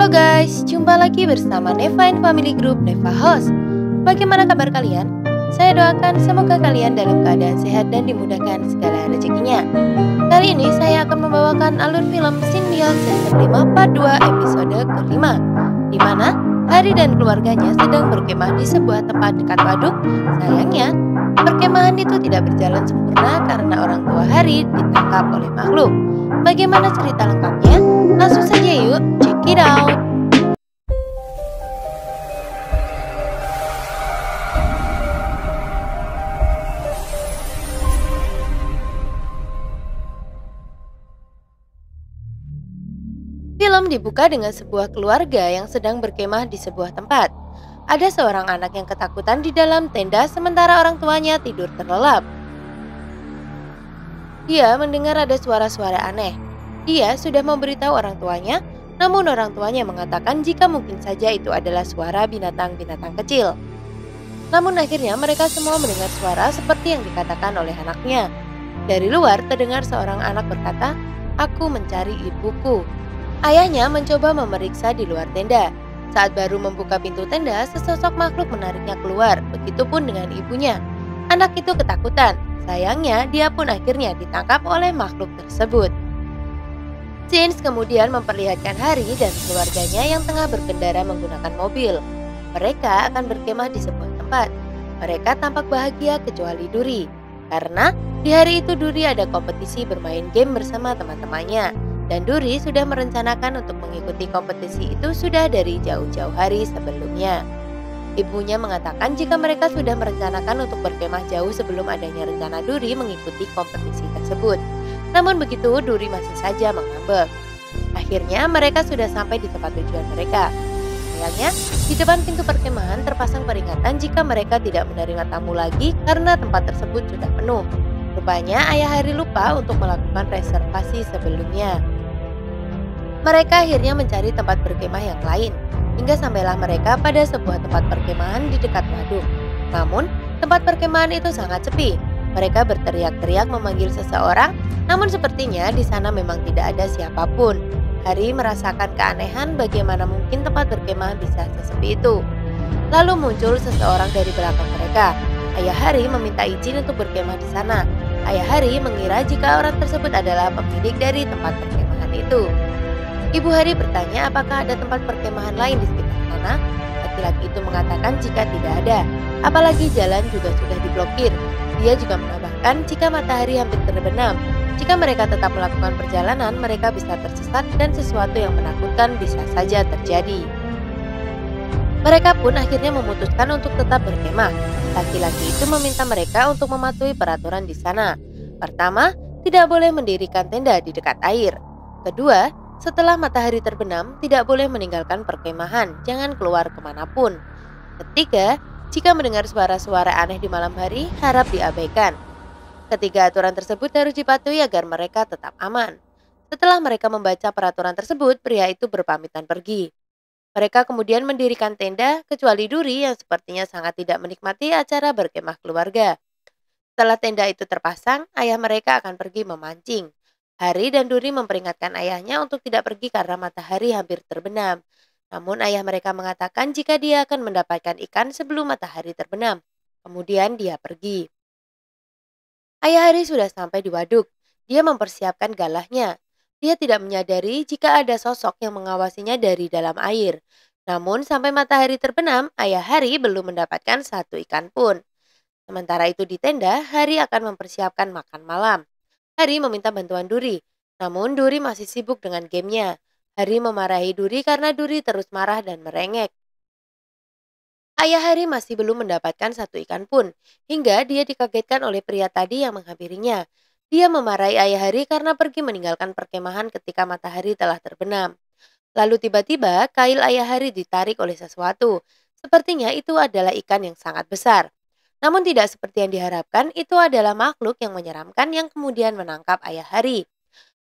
Halo guys, jumpa lagi bersama Neva in Family Group Neva Host. Bagaimana kabar kalian? Saya doakan semoga kalian dalam keadaan sehat dan dimudahkan segala rezekinya. Kali ini saya akan membawakan alur film Symbiose Season 5 Part 2 episode ke-5, di mana Hari dan keluarganya sedang berkemah di sebuah tempat dekat waduk. Sayangnya, perkemahan itu tidak berjalan sempurna karena orang tua Hari ditangkap oleh makhluk. Bagaimana cerita lengkapnya? Langsung saja yuk, check it out. Film dibuka dengan sebuah keluarga yang sedang berkemah di sebuah tempat. Ada seorang anak yang ketakutan di dalam tenda sementara orang tuanya tidur terlelap. Dia mendengar ada suara-suara aneh. Dia sudah memberitahu orang tuanya, namun orang tuanya mengatakan jika mungkin saja itu adalah suara binatang-binatang kecil. Namun akhirnya mereka semua mendengar suara seperti yang dikatakan oleh anaknya. Dari luar terdengar seorang anak berkata, "Aku mencari ibuku." Ayahnya mencoba memeriksa di luar tenda. Saat baru membuka pintu tenda, sesosok makhluk menariknya keluar. Begitupun dengan ibunya. Anak itu ketakutan. Sayangnya, dia pun akhirnya ditangkap oleh makhluk tersebut. Scenes kemudian memperlihatkan Hari dan keluarganya yang tengah berkendara menggunakan mobil. Mereka akan berkemah di sebuah tempat. Mereka tampak bahagia kecuali Duri. Karena di hari itu Duri ada kompetisi bermain game bersama teman-temannya. Dan Duri sudah merencanakan untuk mengikuti kompetisi itu sudah dari jauh-jauh hari sebelumnya. Ibunya mengatakan jika mereka sudah merencanakan untuk berkemah jauh sebelum adanya rencana Duri mengikuti kompetisi tersebut. Namun begitu, Duri masih saja mengambek. Akhirnya mereka sudah sampai di tempat tujuan mereka. Sayangnya, di depan pintu perkemahan terpasang peringatan jika mereka tidak menerima tamu lagi karena tempat tersebut sudah penuh. Rupanya ayah Hari lupa untuk melakukan reservasi sebelumnya. Mereka akhirnya mencari tempat berkemah yang lain, hingga sampailah mereka pada sebuah tempat perkemahan di dekat waduk. Namun, tempat perkemahan itu sangat sepi. Mereka berteriak-teriak memanggil seseorang, namun sepertinya di sana memang tidak ada siapapun. Hari merasakan keanehan bagaimana mungkin tempat berkemah bisa sesepi itu. Lalu muncul seseorang dari belakang mereka. Ayah Hari meminta izin untuk berkemah di sana. Ayah Hari mengira jika orang tersebut adalah pemilik dari tempat perkemahan itu. Ibu Hari bertanya apakah ada tempat perkemahan lain di sekitar sana. Laki-laki itu mengatakan jika tidak ada, apalagi jalan juga sudah diblokir. Dia juga menambahkan jika matahari hampir terbenam. Jika mereka tetap melakukan perjalanan, mereka bisa tersesat dan sesuatu yang menakutkan bisa saja terjadi. Mereka pun akhirnya memutuskan untuk tetap berkemah. Laki-laki itu meminta mereka untuk mematuhi peraturan di sana. Pertama, tidak boleh mendirikan tenda di dekat air. Kedua, setelah matahari terbenam, tidak boleh meninggalkan perkemahan, jangan keluar kemanapun. Ketiga, jika mendengar suara-suara aneh di malam hari, harap diabaikan. Ketiga aturan tersebut harus dipatuhi agar mereka tetap aman. Setelah mereka membaca peraturan tersebut, pria itu berpamitan pergi. Mereka kemudian mendirikan tenda, kecuali Duri yang sepertinya sangat tidak menikmati acara berkemah keluarga. Setelah tenda itu terpasang, ayah mereka akan pergi memancing. Hari dan Duri memperingatkan ayahnya untuk tidak pergi karena matahari hampir terbenam. Namun ayah mereka mengatakan jika dia akan mendapatkan ikan sebelum matahari terbenam. Kemudian dia pergi. Ayah Hari sudah sampai di waduk. Dia mempersiapkan galahnya. Dia tidak menyadari jika ada sosok yang mengawasinya dari dalam air. Namun sampai matahari terbenam, ayah Hari belum mendapatkan satu ikan pun. Sementara itu di tenda, Hari akan mempersiapkan makan malam. Hari meminta bantuan Duri, namun Duri masih sibuk dengan gamenya. Hari memarahi Duri karena Duri terus marah dan merengek. Ayah Hari masih belum mendapatkan satu ikan pun, hingga dia dikagetkan oleh pria tadi yang menghampirinya. Dia memarahi ayah Hari karena pergi meninggalkan perkemahan ketika matahari telah terbenam. Lalu tiba-tiba kail ayah Hari ditarik oleh sesuatu. Sepertinya itu adalah ikan yang sangat besar. Namun tidak seperti yang diharapkan, itu adalah makhluk yang menyeramkan yang kemudian menangkap ayah Hari.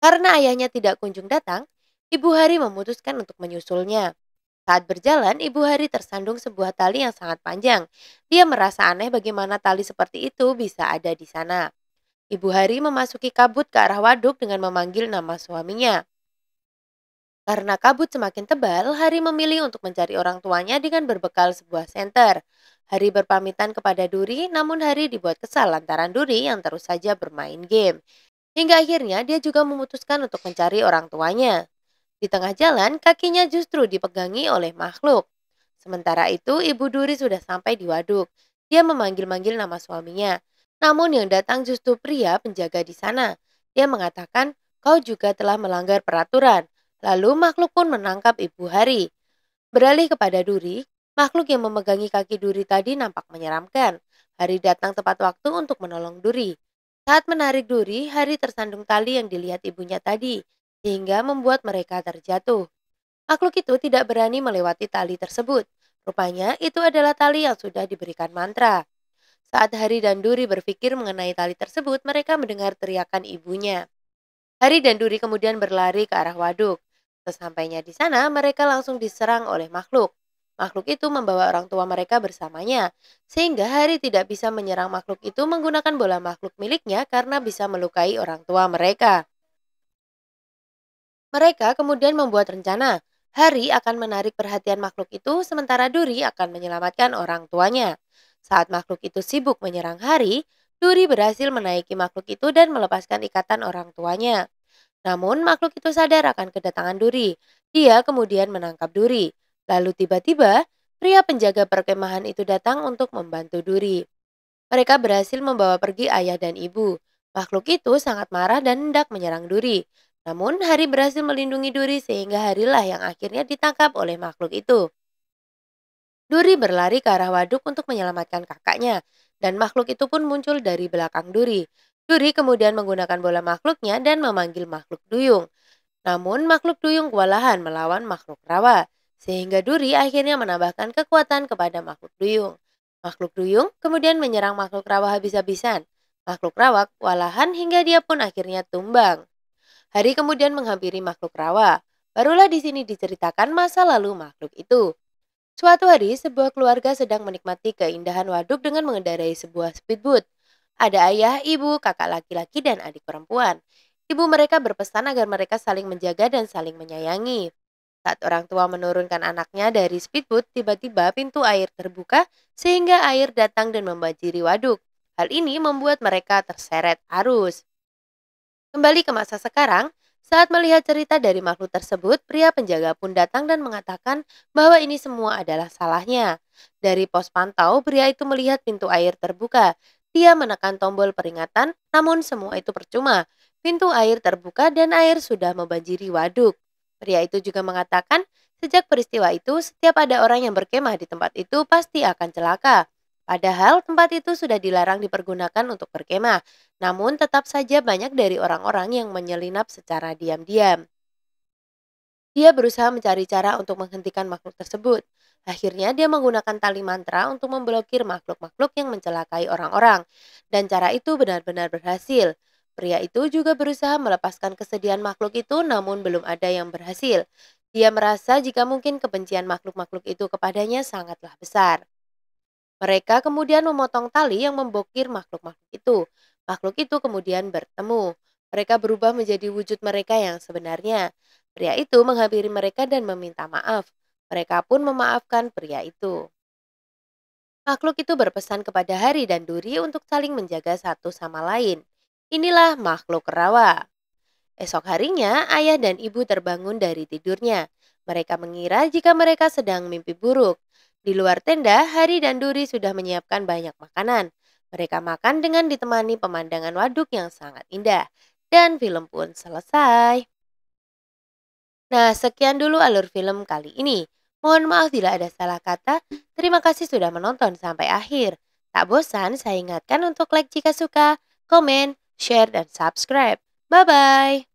Karena ayahnya tidak kunjung datang, ibu Hari memutuskan untuk menyusulnya. Saat berjalan, ibu Hari tersandung sebuah tali yang sangat panjang. Dia merasa aneh bagaimana tali seperti itu bisa ada di sana. Ibu Hari memasuki kabut ke arah waduk dengan memanggil nama suaminya. Karena kabut semakin tebal, Hari memilih untuk mencari orang tuanya dengan berbekal sebuah senter. Hari berpamitan kepada Duri, namun Hari dibuat kesal lantaran Duri yang terus saja bermain game. Hingga akhirnya dia juga memutuskan untuk mencari orang tuanya. Di tengah jalan, kakinya justru dipegangi oleh makhluk. Sementara itu, Ibu Duri sudah sampai di waduk. Dia memanggil-manggil nama suaminya. Namun yang datang justru pria penjaga di sana. Dia mengatakan, kau juga telah melanggar peraturan. Lalu makhluk pun menangkap Ibu Hari. Beralih kepada Duri, makhluk yang memegangi kaki Duri tadi nampak menyeramkan. Hari datang tepat waktu untuk menolong Duri. Saat menarik Duri, Hari tersandung tali yang dilihat ibunya tadi, sehingga membuat mereka terjatuh. Makhluk itu tidak berani melewati tali tersebut. Rupanya itu adalah tali yang sudah diberikan mantra. Saat Hari dan Duri berpikir mengenai tali tersebut, mereka mendengar teriakan ibunya. Hari dan Duri kemudian berlari ke arah waduk. Sesampainya di sana, mereka langsung diserang oleh makhluk. Makhluk itu membawa orang tua mereka bersamanya, sehingga Hari tidak bisa menyerang makhluk itu menggunakan bola makhluk miliknya karena bisa melukai orang tua mereka. Mereka kemudian membuat rencana. Hari akan menarik perhatian makhluk itu, sementara Duri akan menyelamatkan orang tuanya. Saat makhluk itu sibuk menyerang Hari, Duri berhasil menaiki makhluk itu dan melepaskan ikatan orang tuanya. Namun makhluk itu sadar akan kedatangan Duri. Dia kemudian menangkap Duri. Lalu tiba-tiba, pria penjaga perkemahan itu datang untuk membantu Duri. Mereka berhasil membawa pergi ayah dan ibu. Makhluk itu sangat marah dan hendak menyerang Duri. Namun Hari berhasil melindungi Duri sehingga Harilah yang akhirnya ditangkap oleh makhluk itu. Duri berlari ke arah waduk untuk menyelamatkan kakaknya, dan makhluk itu pun muncul dari belakang Duri. Duri kemudian menggunakan bola makhluknya dan memanggil makhluk duyung. Namun makhluk duyung kewalahan melawan makhluk rawa, sehingga Duri akhirnya menambahkan kekuatan kepada makhluk duyung. Makhluk duyung kemudian menyerang makhluk rawa habis-habisan. Makhluk rawa kewalahan hingga dia pun akhirnya tumbang. Hari kemudian menghampiri makhluk rawa. Barulah di sini diceritakan masa lalu makhluk itu. Suatu hari, sebuah keluarga sedang menikmati keindahan waduk dengan mengendarai sebuah speedboat. Ada ayah, ibu, kakak laki-laki, dan adik perempuan. Ibu mereka berpesan agar mereka saling menjaga dan saling menyayangi. Saat orang tua menurunkan anaknya dari speedboat, tiba-tiba pintu air terbuka sehingga air datang dan membanjiri waduk. Hal ini membuat mereka terseret arus. Kembali ke masa sekarang, saat melihat cerita dari makhluk tersebut, pria penjaga pun datang dan mengatakan bahwa ini semua adalah salahnya. Dari pos pantau, pria itu melihat pintu air terbuka. Dia menekan tombol peringatan, namun semua itu percuma. Pintu air terbuka dan air sudah membanjiri waduk. Pria itu juga mengatakan, sejak peristiwa itu, setiap ada orang yang berkemah di tempat itu pasti akan celaka. Padahal tempat itu sudah dilarang dipergunakan untuk berkemah. Namun tetap saja banyak dari orang-orang yang menyelinap secara diam-diam. Dia berusaha mencari cara untuk menghentikan makhluk tersebut. Akhirnya dia menggunakan tali mantra untuk memblokir makhluk-makhluk yang mencelakai orang-orang. Dan cara itu benar-benar berhasil. Pria itu juga berusaha melepaskan kesedihan makhluk itu namun belum ada yang berhasil. Dia merasa jika mungkin kebencian makhluk-makhluk itu kepadanya sangatlah besar. Mereka kemudian memotong tali yang membokir makhluk-makhluk itu. Makhluk itu kemudian bertemu. Mereka berubah menjadi wujud mereka yang sebenarnya. Pria itu menghampiri mereka dan meminta maaf. Mereka pun memaafkan pria itu. Makhluk itu berpesan kepada Hari dan Duri untuk saling menjaga satu sama lain. Inilah makhluk rawa. Esok harinya, ayah dan ibu terbangun dari tidurnya. Mereka mengira jika mereka sedang mimpi buruk. Di luar tenda, Hari dan Duri sudah menyiapkan banyak makanan. Mereka makan dengan ditemani pemandangan waduk yang sangat indah. Dan film pun selesai. Nah, sekian dulu alur film kali ini. Mohon maaf bila ada salah kata. Terima kasih sudah menonton sampai akhir. Tak bosan, saya ingatkan untuk like jika suka, komen, share, dan subscribe. Bye-bye.